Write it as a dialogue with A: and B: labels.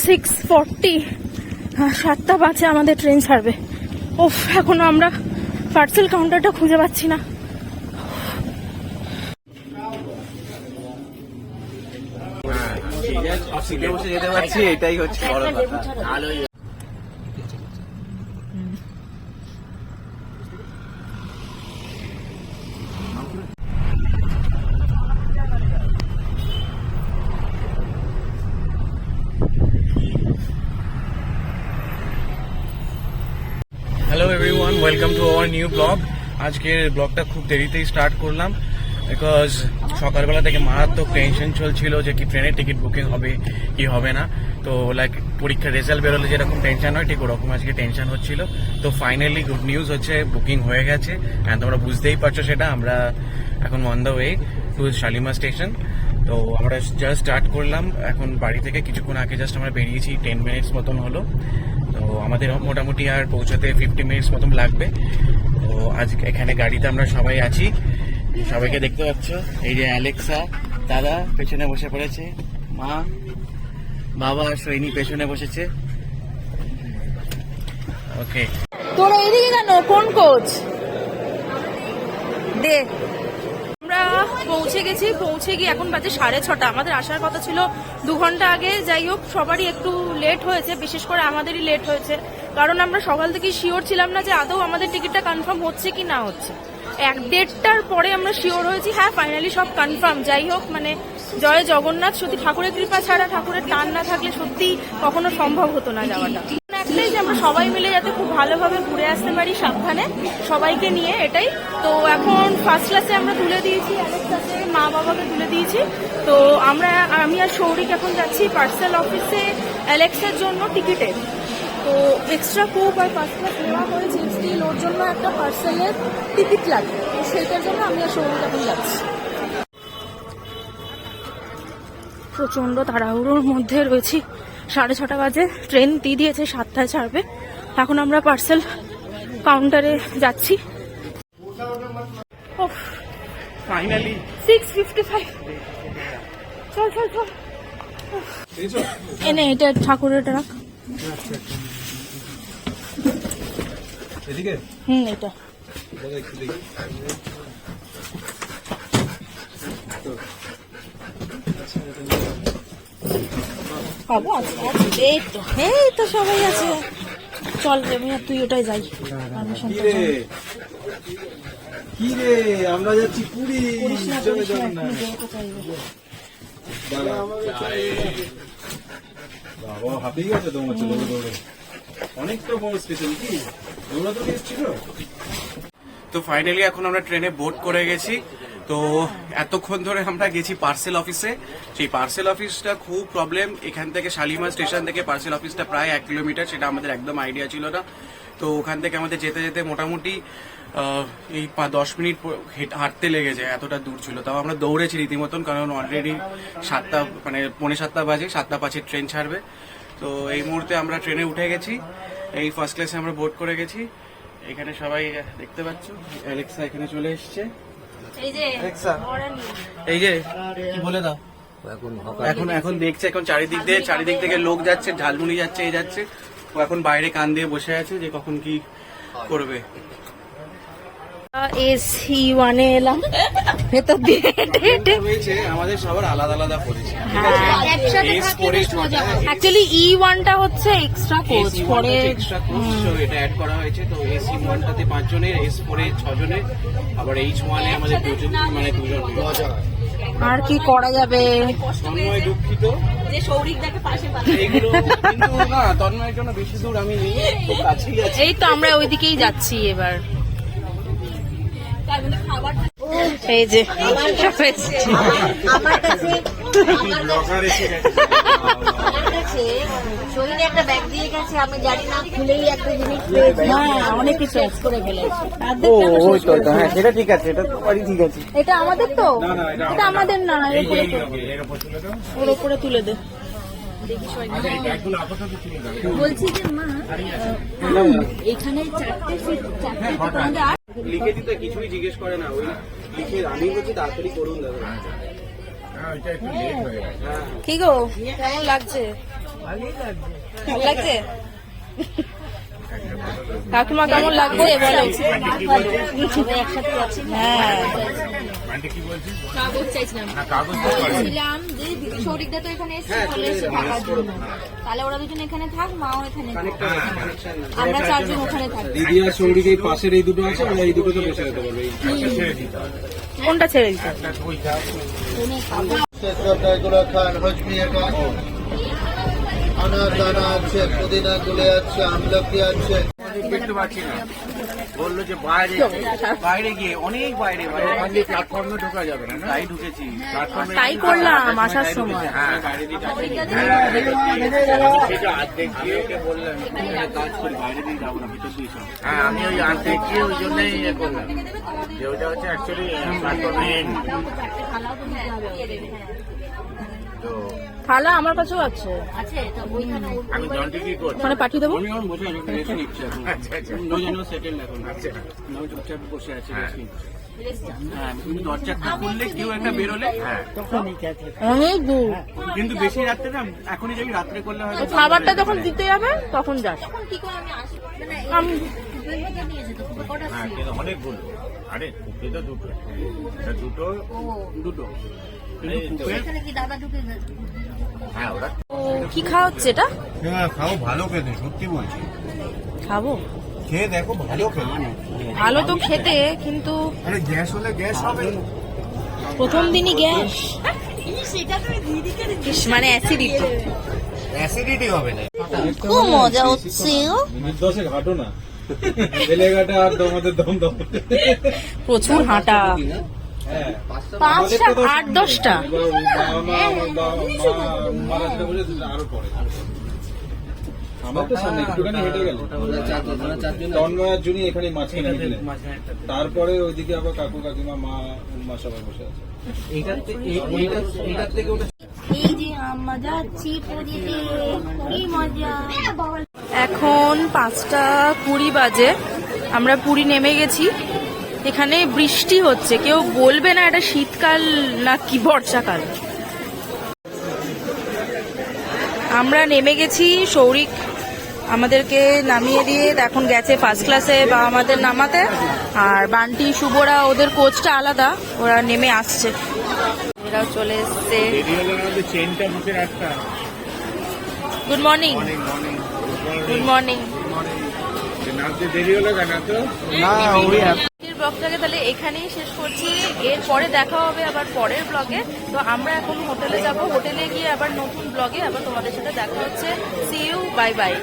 A: 6:40, 7টা বাজে আমাদের ট্রেন ছাড়বে। ওফ, এখনো আমরা পার্সেল কাউন্টারটা খুঁজে পাচ্ছি না।
B: যেতে পারছি, এটাই হচ্ছে বড় কথা। Hello everyone, welcome to our new blog. আজকের ব্লগটা খুব দেরিতেই স্টার্ট করলাম বিকজ সকালবেলা থেকে মারাত্মক টেনশন চলছিল যে কি ট্রেনের টিকিট বুকিং হবে কি হবে না। তো লাইক পরীক্ষার রেজাল্ট বেরোলে যেরকম টেনশন হয় ঠিক ওরকম আজকে টেনশন হচ্ছিল। তো ফাইনালি গুড নিউজ হচ্ছে, বুকিং হয়ে গেছে। অ্যান্ড তোমরা বুঝতেই পারছো সেটা, আমরা এখন on the way to Shalimar station. তো আমরা জাস্ট স্টার্ট করলাম এখন বাড়ি থেকে, কিছুক্ষণ আগে জাস্ট আমরা বেরিয়েছি, 10 মিনিটস মতন হলো। তো আমাদের মোটামুটি আর পৌঁছাতে 50 মিনিটস মতন লাগবে। তো আজ এখানে গাড়িতে আমরা সবাই আছি, সবাইকে দেখতে পাচ্ছ। এই যে অ্যালেক্সা দাদা পেছনে বসে পড়েছে, মা বাবা সৈনী পেছনে বসেছে। ওকে,
A: তোরা এদিকে কেন? কোন কোচ? দে। আমরা পৌঁছে গেছি, পৌঁছে গিয়ে এখন বাজে 6:30। আমাদের আসার কথা ছিল 2 ঘন্টা আগে। যাই হোক, সবারই একটু লেট হয়েছে, বিশেষ করে আমাদেরই লেট হয়েছে, কারণ আমরা সকাল থেকে শিওর ছিলাম না যে আদৌ আমাদের টিকিটটা কনফার্ম হচ্ছে কি না হচ্ছে। 1-1.5টার পরে আমরা শিওর হয়েছি, হ্যাঁ ফাইনালি সব কনফার্ম। যাই হোক, মানে জয় জগন্নাথ। সত্যি ঠাকুরের কৃপা ছাড়া, ঠাকুরের টান না থাকলে সত্যি কখনো সম্ভব হতো না যাওয়াটা। একটাই যে আমরা সবাই মিলে যাতে খুব ভালোভাবে ঘুরে আসতে পারি সাবধানে, সবাইকে নিয়ে, এটাই। তো এখন ফার্স্ট ক্লাসে আমরা তুলে দিয়েছি, অ্যালেক্সাকে মা বাবাকে তুলে দিয়েছি। তো আমি আর সৌরিক এখন যাচ্ছি পার্সেল অফিসে অ্যালেক্সার জন্য টিকিটের। তো এক্সট্রা কোপ আর ফার্স্ট ক্লাস নেওয়া হয়েছে, স্টিল ওর জন্য একটা পার্সেলের টিকিট লাগবে। তো সেইটার জন্য আমি আর সৌরিক এখন যাচ্ছি। প্রচন্ড তাড়াহুড়োর মধ্যে রয়েছি। 6:30 বাজে, ট্রেন দিয়ে দিয়েছে 7টায় ছাড়বে। এখন আমরা পার্সেল কাউন্টারে যাচ্ছি।
B: ফাইনালি
A: 6:55। চল চল চল। এনে এটা ঠাকুরের রাখ। এটা বাবু আছে, এই তো সবাই আছে। চল রে ভাইয়া, তুই ওটাই যাই।
B: কি রে, আমরা যাচ্ছি পুরী। বাবা হাঁপিয়ে গেছে তোমার দৌড়ে দৌড়ে, অনেকটা বড় স্টেশন, কি দৌড়াদৌড়ি এসেছিল। তো ফাইনালি এখন আমরা ট্রেনে বোর্ড করে গেছি। তো এতক্ষণ ধরে আমরা গেছি পার্সেল অফিসে। সেই পার্সেল অফিসটা খুব প্রবলেম। এখান থেকে শালিমার স্টেশন থেকে পার্সেল অফিসটা প্রায় 1 কিলোমিটার, সেটা আমাদের একদম আইডিয়া ছিল না। তো ওখান থেকে আমাদের যেতে যেতে মোটামুটি এই 10 মিনিট হাঁটতে লেগে যায়, এতটা দূর ছিল। তাও আমরা দৌড়েছি রীতিমতন, কারণ অলরেডি 7টা মানে 7:45 বাজে, 7:05 ট্রেন ছাড়বে। তো এই মুহূর্তে আমরা ট্রেনে উঠে গেছি, এই ফার্স্ট ক্লাসে আমরা বোর্ড করে গেছি। এখানে সবাই দেখতে পাচ্ছ, অ্যালেক্সা এখানে চলে এসছে। এই যে কি বলে দাও, এখন দেখছে, এখন চারিদিক থেকে লোক যাচ্ছে, ঝালমুড়ি যাচ্ছে, এই যাচ্ছে। ও এখন বাইরে কান দিয়ে বসে আছে যে কখন কি করবে।
A: এসি 1-এ এলাম, ভেতর দিয়ে
B: আমাদের সবার আলাদা আলাদা পড়েছে।
A: অ্যাকচুয়ালি E1টা হচ্ছে এক্সট্রা কোচ, পরে
B: এক্সট্রা কোচ, এটা অ্যাড করা হয়েছে। তো এসি 1টাতে 5 জনের, S4-এ 6 জনের, আবার H1-এ আমাদের 2 জন, মানে 2 জন।
A: আর কি করা যাবে।
B: তন্ময় দুঃখিত যে সৌরিক দাকে পাশে এইগুলো, কিন্তু না তন্ময়ের জন্য বেশি দূর আমি নেই, খুব কাছেই আছি।
A: এই তো আমরা ওইদিকেই যাচ্ছি এবার। এই যে
C: আমার কাছে শরীরে একটা ব্যাগ দিয়ে গেছে, আমি জানি না, খুলেই একটা জিনিস পেয়েছি। হ্যাঁ, অনেক কিছু অ্যাড করে ফেলেছি।
B: হ্যাঁ সেটা ঠিক আছে, এটা তোমারই ঠিক আছে।
A: এটা আমাদের তো, এটা আমাদের না, ওর উপরে তুলে দে।
C: বলছি যে মা, এখানে 4টে সিট, 4টে
B: লিখে দিতে কিছুই জিজ্ঞেস করে না, ওই লিখে আমি বলছি তাড়াতাড়ি করুন দাদা।
A: কি গো, কেমন লাগছে? ভালো লাগছে? কাকিমা কেমন লাগছে বলো?
C: সবাই একসাথে আছি।
A: হ্যাঁ,
D: কাগজ চাইছিলাম বলছিলাম যে দিদি সৌরিকদা তো এখানে এসেছে চলে এসেছে থাকার জন্য, তাহলে ওরা দুজন এখানে থাক, মাও এখানে থাক, আমরা চারজন ওখানে থাকি।
E: দিদি আর সৌরিক এই পাশের এই দুটো আছে, ওরা এই দুটোতে বসে যেতে পারবে।
A: কোনটা ছেড়ে দিতে?
F: এগুলো খান, হজমি এটা আনার দানা আছে, পুদিনা গুলে আছে, আমলকি আছে।
B: দেখতে পাচ্ছি না, বললো যে বাইরে গিয়ে অনেক বাইরে ওখান দিয়ে প্ল্যাটফর্মে ঢোকা যাবে না, তাই ঢুকেছি প্ল্যাটফর্মে।
A: তাই করলাম আসার সময়।
B: হ্যাঁ বাইরে দিয়ে সেটা অর্ধেক গিয়ে ওকে বললাম কাজ করি, বাইরে দিয়ে যাবো না, ভিতর দিয়ে চলো। হ্যাঁ আমি ওই অর্ধেক গিয়ে ওই জন্যই ইয়ে করলাম, যে ওটা হচ্ছে অ্যাকচুয়ালি প্ল্যাটফর্মে তো
A: থালা আমার কাছেও আছে,
C: আছে তো ওইখানে
B: আমি জনটি কি করছি।
A: ওখানে পাঠিয়ে দেবো।
E: আমি এখন বসে আছি, রেস্ট নিচ্ছি এখন।
B: আচ্ছা আচ্ছা
E: দুজনেও সেটেল এখন।
B: আচ্ছা
E: আমি চুপচাপ বসে আছি, রেস্ট নিচ্ছি।
B: হ্যাঁ তুমি দরজা খুললে কেউ একটা বেরোলে, হ্যাঁ
A: অনেক দূর।
B: কিন্তু বেশি রাত্রে না, এখনই যাবি, রাত্রে করলে হয়তো
A: তো খাবারটা যখন দিতে যাবে তখন যাস।
C: কি করে আমি আসবো?
A: আমি
C: নিয়ে যেত কটা
B: হ্যাঁ কিন্তু অনেকগুলো, আরে কুপে তো দুটো, এটা দুটো দুটো কিন্তু কুপে,
C: এখানে কি দাদা ঢুকে গেছে?
B: হ্যাঁ ওরা
A: ও, কি খাওয়া হচ্ছে এটা?
F: হ্যাঁ খাও, ভালো খেতে, সত্যি বলছি,
A: খাবো,
F: খেয়ে দেখো, ভালো খেতে।
A: ভালো তো খেতে, কিন্তু
F: আরে গ্যাস হলে গ্যাস হবে।
A: প্রথম দিনই গ্যাস, ইস, মানে অ্যাসিডিটি।
F: অ্যাসিডিটি হবে না।
A: খুব মজা হচ্ছে।
E: মিনিট 10 হাঁটো না, বেলেঘাটা আর তোমাদের দম দম।
A: প্রচুর হাঁটা,
E: হ্যাঁ
A: 5টা 8-10টা।
E: আরো পরে আমার তো সামনে একটুখানি হেঁটে গেল। তন্ময়ার জন্য এখানে মাঝখানে দিলেন, তারপরে ওইদিকে আবার কাকু কাকিমা মা সবাই বসে আছে। এইটার থেকে ওটা
C: এই যে আমরা যাচ্ছি পুরীতে, কি মজা।
A: এখন 5:20 বাজে, আমরা পুরী নেমে গেছি। এখানে বৃষ্টি হচ্ছে, কেউ বলবে না এটা শীতকাল না কি বর্ষাকাল। আমরা নেমে গেছি, সৌরিক আমাদেরকে নামিয়ে দিয়ে এখন গেছে ফার্স্ট ক্লাসে বা আমাদের নামাতে, আর বান্টি শুভরা ওদের কোচটা আলাদা, ওরা নেমে আসছে, এরাও চলে এসছে।
B: চেনটা বুকে রাখতা।
A: Good morning, good morning.
B: নামতে দেরি হলো কেন তো?
A: ব্লগটাকে তাহলে এখানেই শেষ করছি, এরপরে দেখা হবে আবার পরের ব্লগে। তো আমরা এখন হোটেলে যাব, হোটেলে গিয়ে আবার নতুন ব্লগে আবার তোমাদের সাথে দেখা হচ্ছে। See you, bye by.